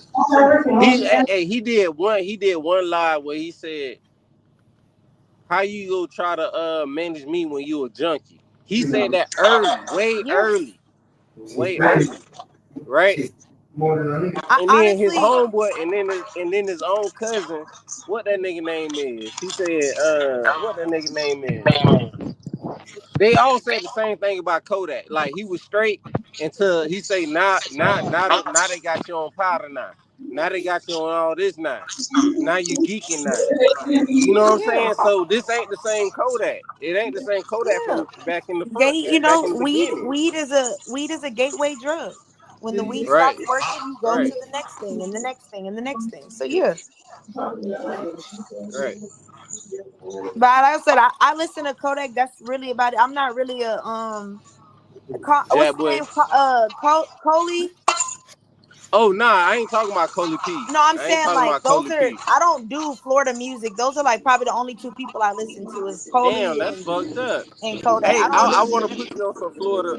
He did one live where he said, how you go try to manage me when you a junkie? He said that early, way Yeah, early, way early, right? I And then his honestly, homeboy, and then his own cousin, what that nigga name is? He said, what that nigga name is? They all said the same thing about Kodak. Like he was straight until he say now they got you on powder now. Now they got you on all this now. Now you geeking now. You know what I'm yeah, saying? So this ain't the same Kodak. It ain't the same Kodak yeah. from back in the front, Gay, back in the weed, beginning. weed is a gateway drug. When the weed Right, stops working, you go right, to the next thing and the next thing and the next thing. So yeah. right. But like I said, I listen to Kodak. That's really about it. I'm not really what's Jack his Boy. name? Coley. Oh nah, I ain't talking about Coley P. No, I'm I ain't saying talking like about Coley those are. P. I don't do Florida music. Those are like probably the only two people I listen to is Damn, Coley that's fucked up. and Kodak. Hey, I don't I listen want to to put you on some Florida.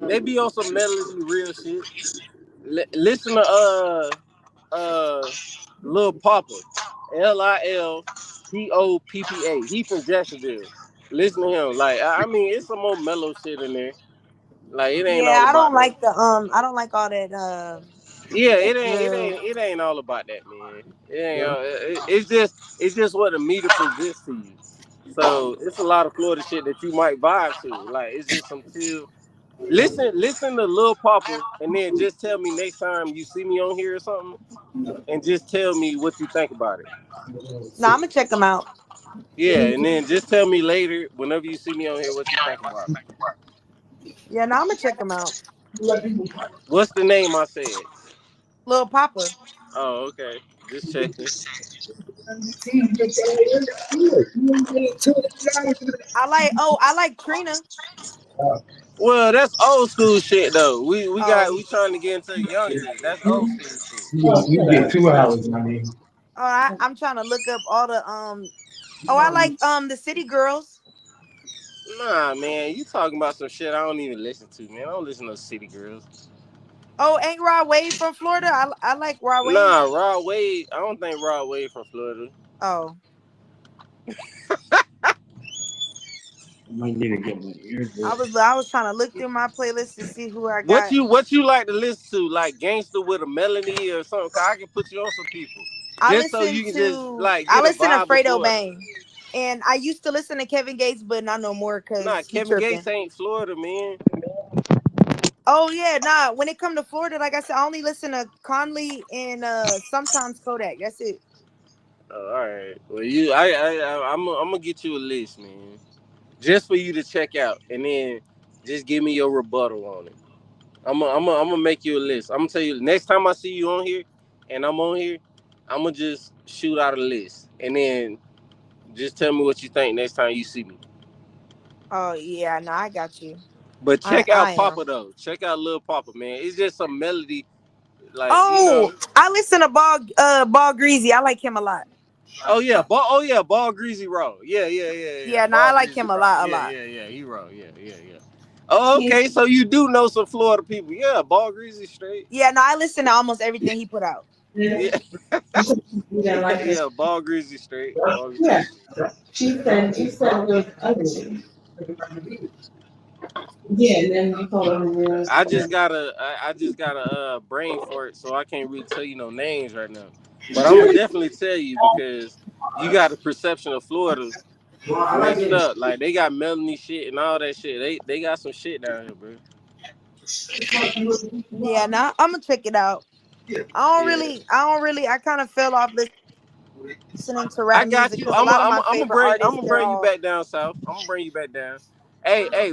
They be on some melody real shit. Listen to Lil Papa, Lilpoppa. He from Jacksonville. Listen to him. Like I mean, it's some more mellow shit in there. Like it ain't all Yeah, I about don't that. like I don't like all that Yeah, that it ain't it drill. ain't it ain't all about that, man. It ain't. It's just what the meter presents to you. So it's a lot of Florida shit that you might vibe to. Like it's just some chill. Listen to Lil Papa, and then just tell me next time you see me on here or something, and just tell me what you think about it. No, I'm gonna check them out. Yeah, and then just tell me later, whenever you see me on here, what you think about it. Yeah, no, I'm gonna check them out. What's the name I said? Lil Papa. Oh, okay. Just checking. I like Trina. Well, that's old school shit though. Oh, We trying to get into the youngsters. That's old school shit. You get 2 hours, my nigga. I'm trying to look up all the Oh, I like the City Girls. Nah, man, you talking about some shit I don't even listen to, man. I don't listen to City Girls. Oh, ain't Rod Wave from Florida? I like Rod Wave. Nah, Rod Wade. I don't think Rod Wade from Florida. Oh, I might need to get my ears. I was trying to look through my playlist to see who I What got. you like to listen to? Like Gangster with a Melody or something? Cause I can put you on some people. Just so you can just like I get a listen to vibe of Fredo Florida. Bang, and I used to listen to Kevin Gates, but not no more Nah, because he Kevin tripping. Gates ain't Florida, man. Oh yeah, nah. When it come to Florida, like I said, I only listen to Conley and sometimes Kodak. That's it. Oh, all right. Well, I'm gonna get you a list, man, just for you to check out, and then just give me your rebuttal on it. I'm gonna make you a list. I'm gonna tell you next time I see you on here, and I'm on here, I'm gonna just shoot out a list, and then just tell me what you think next time you see me. Oh yeah, no, I got you. But check I out am. Papa though. Check out Lil Papa, man. It's just some melody, like you Oh, know. I listen to Ball Greasy. I like him a lot. Ball Greasy Raw. Yeah. Yeah, no, I Ball like Greasy him a Raw. lot, a lot. He raw. Yeah. Oh, okay. So you do know some Florida people. Yeah, Ball Greasy straight. Yeah, no, I listen to almost everything he put out. Yeah, yeah. Ball Greasy straight. Ball Greasy straight. She said it was ugly. Yeah, and then you told her. I just got a brain for it, so I can't really tell you no names right now. But I'm gonna definitely tell you because you got a perception of Florida messed up. Like they got Melanie shit and all that shit. They got some shit down here, bro. Yeah, now I'm gonna check it out. Yeah, I kind of fell off listening to I rap music got you. because a lot of my favorite I'm artists, gonna they're bring you all, back down south. I'm gonna bring you back down. Hey, yeah.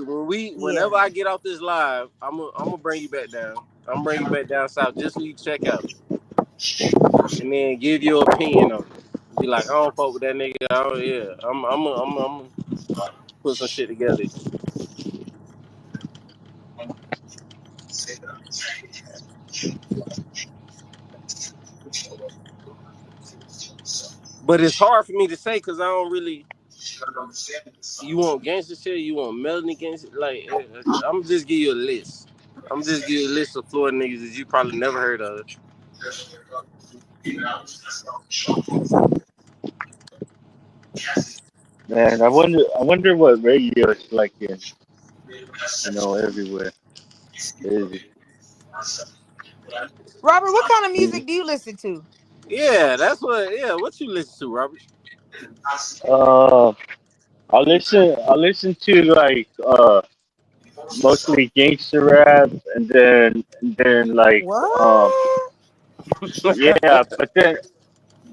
whenever I get off this live, I'm gonna bring you back down. I'm gonna bring you back down south just so you check out and then give your opinion on it. Be like, I don't fuck with that nigga. Oh yeah, I'm gonna put some shit together. But it's hard for me to say because I don't really. You want gangster shit? You want melody gangster? Like, I'm just give you a list. I'm just give you a list of Florida niggas that you probably never heard of. Man, I wonder what radio is like in, everywhere. Crazy. Robert, what kind of music do you listen to? Yeah, that's what. Yeah, what you listen to, Robert? Uh, I listen to like mostly gangster rap, and then like What? yeah,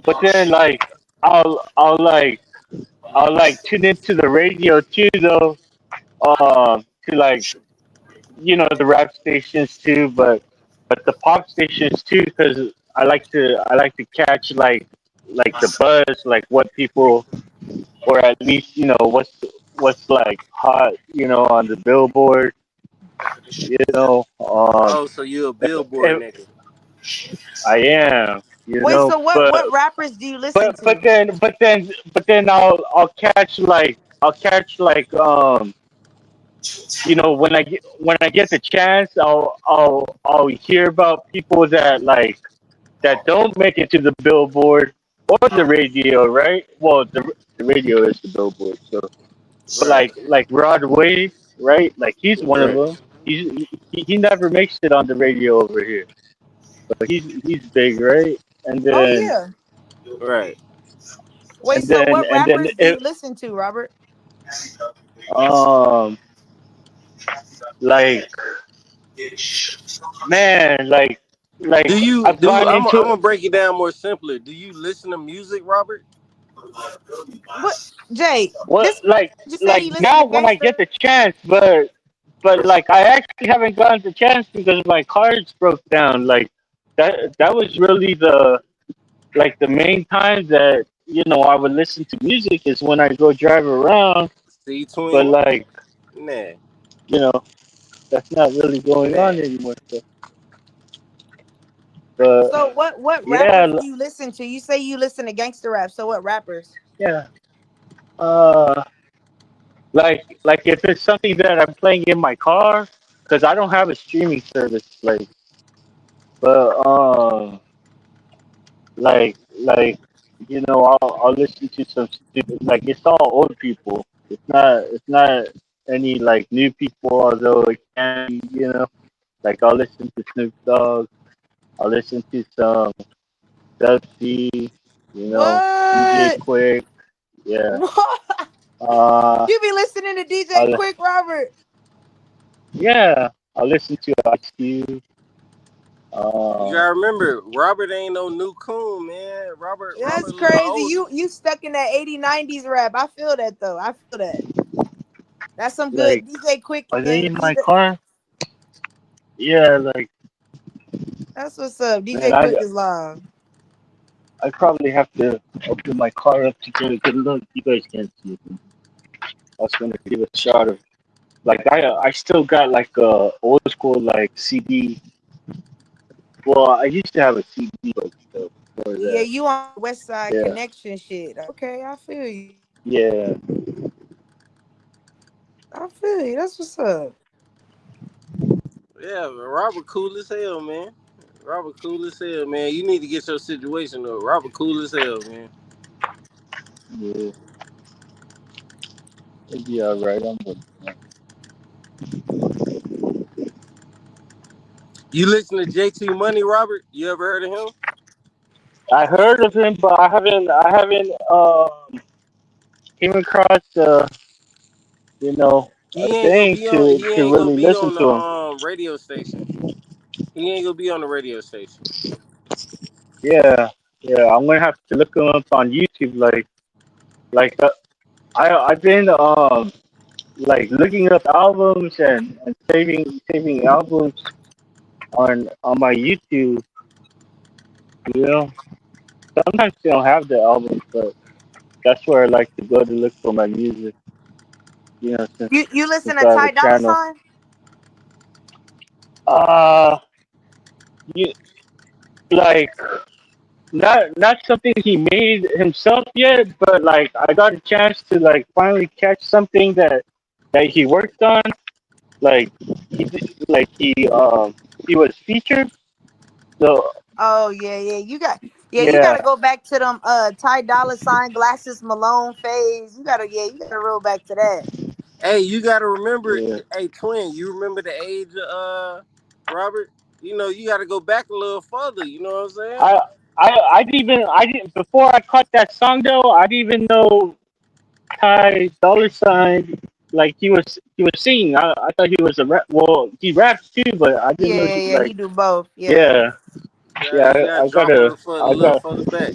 but then like I'll like tune into the radio too though, to like the rap stations too, but the pop stations too, because I like to catch like the buzz, like what people, or at least what's like hot, on the billboard, you know. Oh, so you a billboard If nigga? I am, Wait, so what but rappers do you listen but but to? then but then but then I'll catch when I get the chance, I'll hear about people that don't make it to the billboard or the radio, right? Well, the radio is the billboard, so. But Right, like Rod Wave, right? Like he's one of right, them. He never makes it on the radio over here, but he's big, right? And Oh then yeah. right. Wait, and so then what and then rappers do you it listen to, Robert? um like man, Do you I've do you? gone I'm into gonna break it down more simpler. Do you listen to music, Robert? What, Jay? what This just said like he listened now to when I gangster. get the chance, but like I actually haven't gotten the chance because my cards broke down. Like that was really the like the main time that I would listen to music is when I go drive around. See, But twin. like Nah, you know that's not really going on nah. anymore. So, but So what yeah, rappers do you listen to? You say you listen to gangster rap. So what rappers? yeah. Uh, like if it's something that I'm playing in my car, because I don't have a streaming service. But like I'll listen to some stupid like it's all old people. It's not any like new people. Although it can be, like I'll listen to Snoop Dogg. I'll listen to some Dub C. DJ What? Quick. Yeah. What? Uh, You be listening to DJ I'll, Quick, Robert? yeah. I'll listen to Ice Cube. You gotta remember, Robert ain't no new coon, man. Robert That's a little crazy. older. You stuck in that 80s, 90s rap. I feel that though. I feel that. That's some good Like, DJ Quick are they and in he. my car? Yeah, like, That's what's up. man, DJ Quick is live. I probably have to open my car up to get a good look. You guys can't see it. I was gonna give a shot of like I still got like a old school like CD. Well, I used to have a CD like stuff before Yeah, that. you on West Side Yeah, Connection shit. Okay, I feel you. yeah, I feel you. That's what's up. Yeah, but Robert cool as hell, man. Robert cool as hell, man. You need to get your situation up. Robert cool as hell, man. yeah. It'd be alright. You listen to JT Money, Robert? You ever heard of him? I heard of him, but I haven't came across a He ain't gonna thing be on. to He to ain't gonna really be listen on the to him. radio station. He ain't gonna be on the radio station. Yeah, yeah. I'm gonna have to look him up on YouTube. Like I've been like looking up albums and saving albums on my YouTube. You know, sometimes they don't have the albums, but that's where I like to go to look for my music. Since You listen to I have a Ty Dolla channel. Sign? Uh, you, like not something he made himself yet, but like I got a chance to like finally catch something that he worked on. Like he was featured. So Oh yeah. You yeah, gotta go back to them Ty Dolla Sign glasses Malone phase. You gotta roll back to that. Hey, you gotta remember. yeah. Hey, twin, you remember the age of Robert? You know, you gotta go back a little further. You know what I'm saying? I I didn't before I caught that song though. I didn't even know Ty Dollar Sign like he was singing. I thought he was a rap. Well, he raps too, but I didn't know he Yeah. He like do both. Yeah. yeah. Yeah, You gotta I drop a I little got, further back.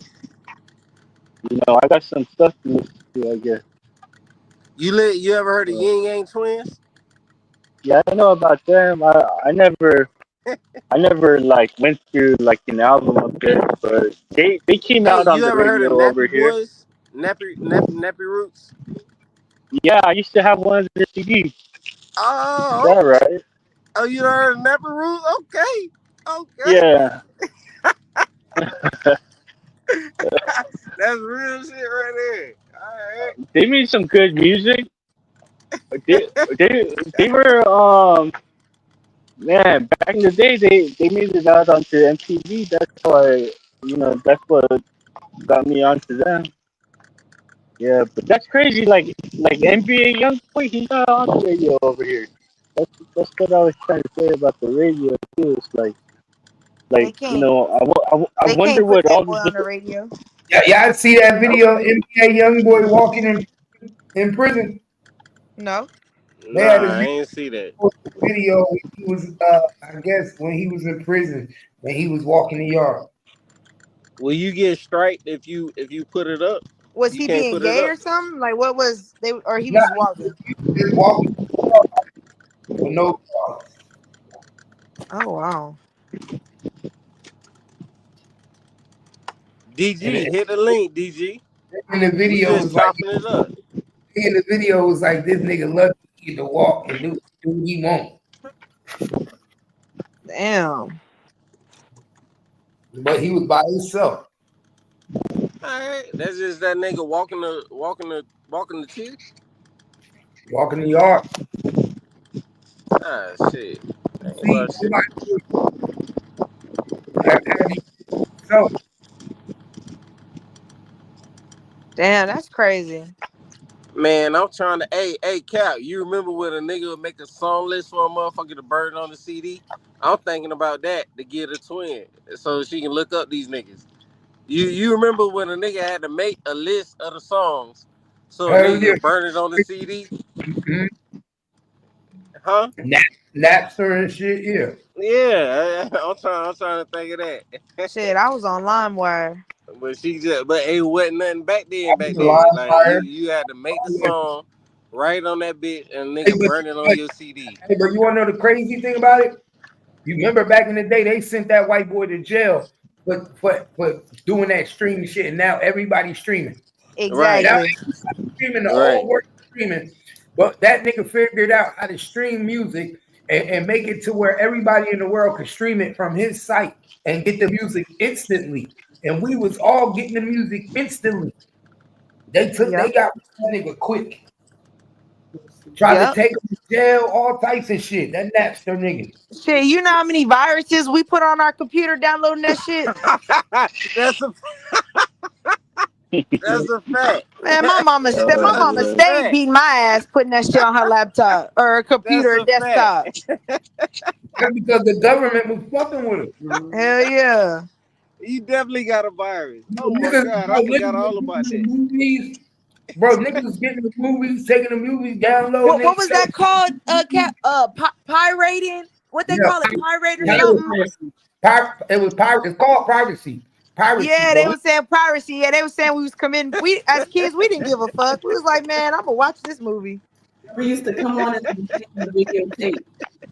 I got some stuff to listen to, I guess. You ever heard of Uh, Yin Yang Twins? yeah, I know about them. I never like went through like an album of theirs, but they came Hey, out on you the ever heard of radio over Nappy here. Boys? Nappy Roots? Yeah, I used to have one of their CDs. Is Oh, that right? oh, you done heard of Nappy Roots? Okay, okay. Yeah. That's real shit right there. All right. They made some good music. They they were man, back in the day they made it out onto MTV. That's why that's what got me onto them. Yeah, but that's crazy. Like NBA YoungBoy, he's not on the radio over here. That's what I was trying to say about the radio too. It's They can't I they wonder can't put what that all boy the on the different. radio. Yeah, y'all see that video? NBA young boy walking in prison. No. They had Nah, a I ain't see that. video when he was, I guess, when he was in prison and he was walking the yard. Will you get striped if you put it up? Was You he can't being put it gay up. or something? Like what was they or he Nah, was walking? he was just walking the yard with no car. Oh wow. DG, hit the link, DG. And the We video just was like, chopping it up. in the video was like, this nigga lucky he get to walk and do what he want. Damn. But he was by himself, Alright, that's just that nigga walking the chick. walking the yard. Ah shit. See, Well shit. somebody after he so Damn, that's crazy. Man, I'm trying to hey Cap, you remember when a nigga would make a song list for a motherfucker to burn on the CD? I'm thinking about that to get a twin so she can look up these niggas. You remember when a nigga had to make a list of the songs so a hell nigga yeah. could burn it on the CD? Mhm. Huh? Napster and shit, yeah. Yeah, I'm trying to think of that. Shit, I was on LimeWire. But it wasn't nothing back then. I was Back a then, live like fire. you had to make the song, write on that bitch, and Hey, nigga but, burn it on your CD. but you want to know the crazy thing about it? You remember back in the day, they sent that white boy to jail for doing that streaming shit, and now everybody's streaming. Right, Now Exactly. they streaming, the right. whole world streaming. But that nigga figured out how to stream music and make it to where everybody in the world could stream it from his site and get the music instantly. And we was all getting the music instantly. They Yep. got that nigga quick. Tried to Yep. take him to jail, all types of shit. That Napster nigga. Shit, you know how many viruses we put on our computer downloading that shit? That's a fact. Man, my mama That's a stayed fact. beating my ass putting that shit on her laptop or her computer or That's a desktop. That's because the government was fucking with him. Hell yeah. You definitely got a virus. Oh my Niggas, god, bro, I niggas forgot was all about getting that. the movies. Bro, niggas was getting the movies, taking the movies, downloading What it. was that called? Pirating? What they Yeah, call it? Pirate or Yeah, something? it was pirate. It's called piracy. Piracy. Yeah, Bro. they was saying piracy. Yeah, they was saying we was committing. We as kids, we didn't give a fuck. We was like, man, I'm gonna watch this movie. We used to come on at the beginning of the videotape.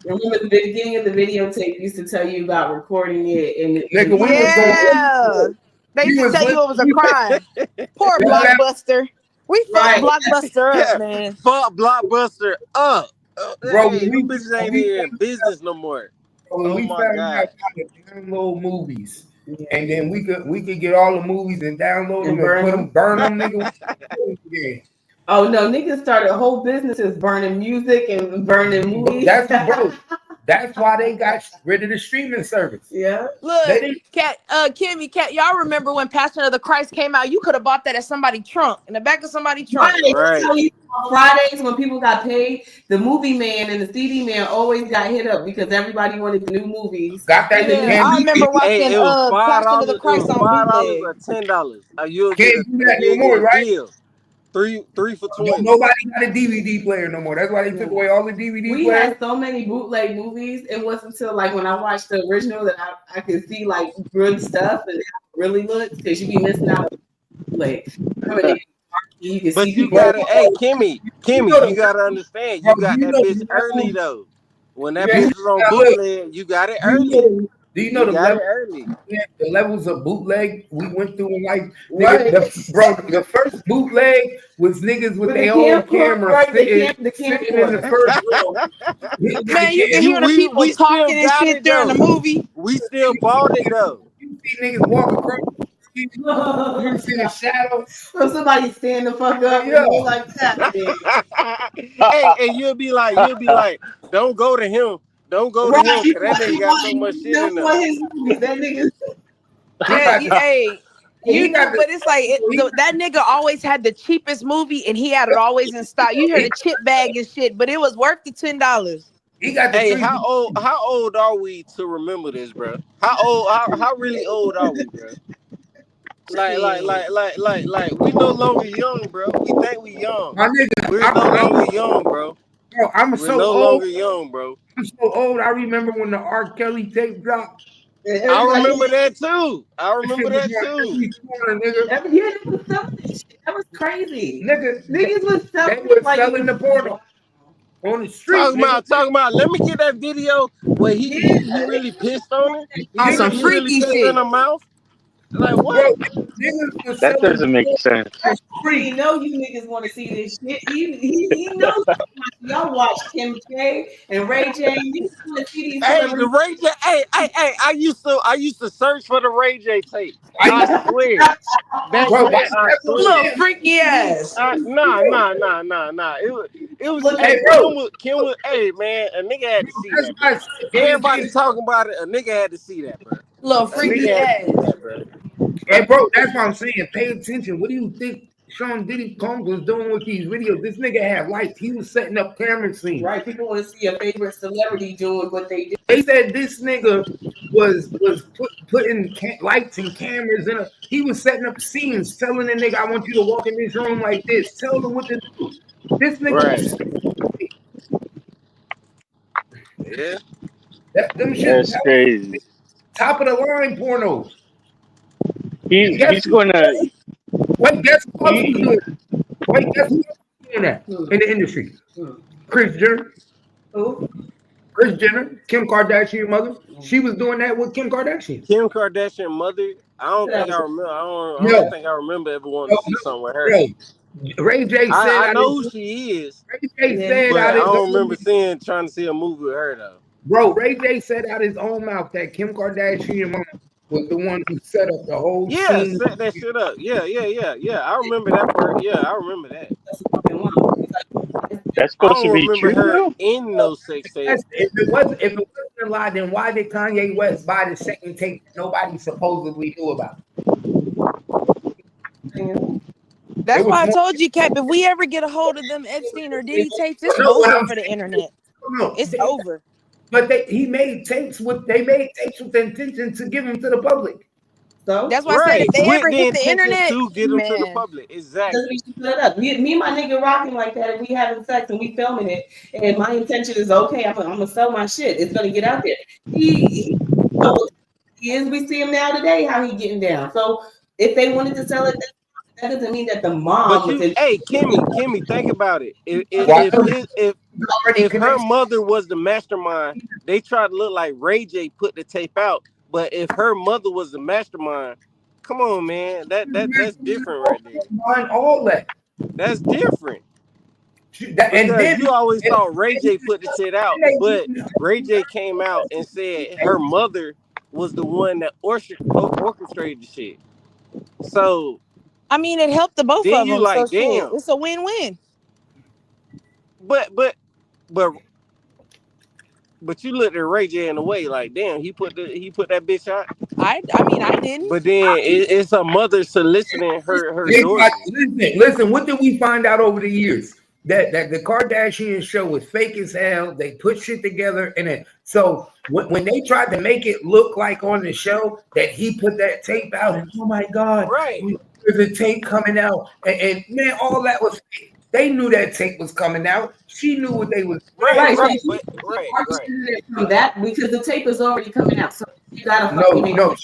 Remember the beginning of the videotape used to tell you about recording it and Nigga, we was Yeah. They used to tell you it was a crime. Poor Blockbuster. We fucked Right. Blockbuster up, man. Fuck Blockbuster up. Bro, Hey, we- them bitches ain't here in business no more. when Oh we my found God. out how to download movies, and then we could get all the movies and download them and burn them, nigga. Oh no, niggas started whole businesses burning music and burning movies. That's why they got rid of the streaming service. Yeah. Look, They didn't- Kimmy, y'all remember when Passion of the Christ came out? You could have bought that at somebody's trunk, in the back of somebody's trunk. Right. On Fridays when people got paid, the movie man and the CD man always got hit up because everybody wanted the new movies. Got that Yeah, I remember watching Hey, it was Passion of the $5. It Christ was on $5 bootleg. or $10. You'll Can't do that no more, right? deal. Three for $20. Nobody got a DVD player no more. That's why they took away all the DVD We players. had so many bootleg movies. It wasn't until like when I watched the original that I could see like good stuff and how it really looks because you be missing out. Like, you can But see you people. gotta, hey, Kimmy, you gotta understand, you Bro, got you that know- bitch early though. When that Yeah, bitch was on look. bootleg, you got it early. Do you know the got it level, early. the levels of bootleg we went through in life? Right. Nigga, the first bootleg was niggas with their own camera right, sitting the sitting in the first row. Man, you can hear the people we still talking and got shit it, during though. the movie. We still bought it though. You see niggas walk across the street, you see the shadow. So somebody stand the fuck up Yeah. and be like that. Hey, and you'll be like, don't go to him. Don't go to him, because that nigga got so much shit in there. His movies. That nigga. Hey, you He know, got but it's like that nigga always had the cheapest movie, and he had it always in stock. You hear the chip bag and shit, but it was worth the $10. He got the Hey, three- how old are we to remember this, bro? How really old are we, bro? Like we no longer young, bro. We think we young. My nigga, We're no longer young, bro. Bro, I'm We're so no old. longer young, bro. I'm so old. I remember when the R. Kelly tape dropped. I Everybody, remember that too. I That shit remember was that on too. every corner, nigga. yeah, they was selling that shit. That was crazy. Nigga, Niggas was they selling were it like it selling the was. porno on the street, nigga. Talking about. Let me get that video where Yeah, he really pissed on her. On some Niggas, He really freaky pissed in shit. her mouth. Like what? bro, niggas was That selling doesn't make porno sense. on the He street. know you niggas want to see this shit. He knows y'all watch Kim K and Ray J. You want to see these Hey, the celebrities. Ray J. Hey, I used to search for the Ray J tape. I I used to, swear. Back bro, then, that's I Little swear. shit. freaky ass. Nah. It was Hey, hey, bro, Kim was hey man, a nigga had to see that's that, why bro. I said Everybody anything. talking about it, a nigga had to see that, bro. Little A nigga freaky had to see ass. that, bro. Hey, bro, that's what I'm saying. Pay attention. What do you think Sean Diddy Combs was doing with these videos? This nigga had lights. He was setting up camera scenes. Right, people want to see a favorite celebrity doing what they do. They said this nigga was putting lights and cameras in. He was setting up scenes, telling the nigga, "I want you to walk in this room like this. Tell them what to do." This nigga Right. was Yeah. them shit That's crazy. top of the line pornos. He's Guess he's gonna wait, guess who else was he doing? Wait, guess who else was doing that Hmm. in the industry? Hmm. Chris Jenner. Who? Kris Jenner, Kim Kardashian mother. She was doing that with Kim Kardashian. Kim Kardashian mother. I don't That think I was remember. I don't No, think I remember ever wanting no, to see something with her. no. Ray J said I out know his who she is, Ray J yeah. said but out I his don't own remember trying to see a movie with her though. bro. Ray J said out his own mouth that Kim Kardashian mama was the one who set up the whole Yeah, scene. set that shit up. Yeah. I remember that part. Yeah, I remember that. That's what they want. He's like, that's I supposed to don't be remember true her though. in no sex tape. If it wasn't a lie, then why did Kanye West buy the second tape that nobody supposedly knew about? It That's was why I more. told you, Cap, if we ever get a hold of them Epstein or Diddy tapes, it's No, what over I'm for the saying, internet. no, It's over. but they made tapes with the intention to give them to the public. so That's why I said if Right, they with ever the hit the intention internet, to get them to the man. public. because Exactly. we split it up. Me and my nigga rocking like that, and we having sex and we filming it, and my intention is okay. I'm gonna sell my shit. It's gonna get out there. He he is. We see him now today. How he getting down. So if they wanted to sell it, that doesn't mean that the But mom was you, in. hey, Kimmy, think about it. Why? Already If her connected. mother was the mastermind, they try to look like Ray J put the tape out. But if her mother was the mastermind, come on, man, that's different right there. Behind all that. That's different And because then you always thought Ray J put the shit out, but Ray J came out and said her mother was the one that orchestrated the shit. So I mean, it helped the both then of you them. So like, shit, damn. it's a win-win. But you looked at Ray J in a way like, damn, he put that bitch out. I mean, I didn't. But then it's a mother soliciting her daughter. listen, what did we find out over the years? That the Kardashian show was fake as hell. They put shit together, and then so when they tried to make it look like on the show that he put that tape out, and oh my god, Right. there's a tape coming out, and man, all that was fake. They knew that tape was coming out. She knew what they was Right. Right. So from that because the tape is already coming out. So you gotta no.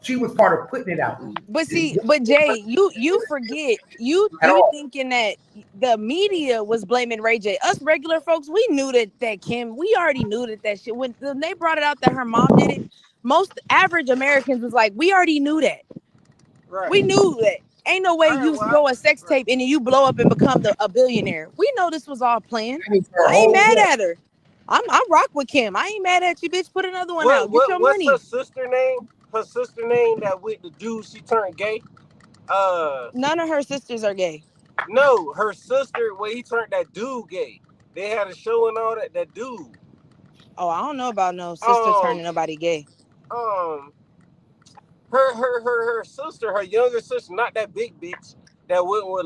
She was part of putting it out. But see, but Jay, you forget you thinking that the media was blaming Ray J. Us regular folks, we knew that Kim. We already knew that shit when they brought it out that her mom did it. Most average Americans was like, we already knew that. Right. We knew that. Ain't no way Right, you well, throw a sex tape and then you blow up and become a billionaire. We know this was all planned. I I ain't mad at her. I'm rock with Kim. I ain't mad at you, bitch. Put another one out. Get your what's money. her sister name? Her sister name that with the dude she turned gay. None of her sisters are gay. No, her sister when he turned that dude gay. They had a show and all that. That dude. Oh, I don't know about no sister turning nobody gay. Her sister, her younger sister, not that big bitch that went with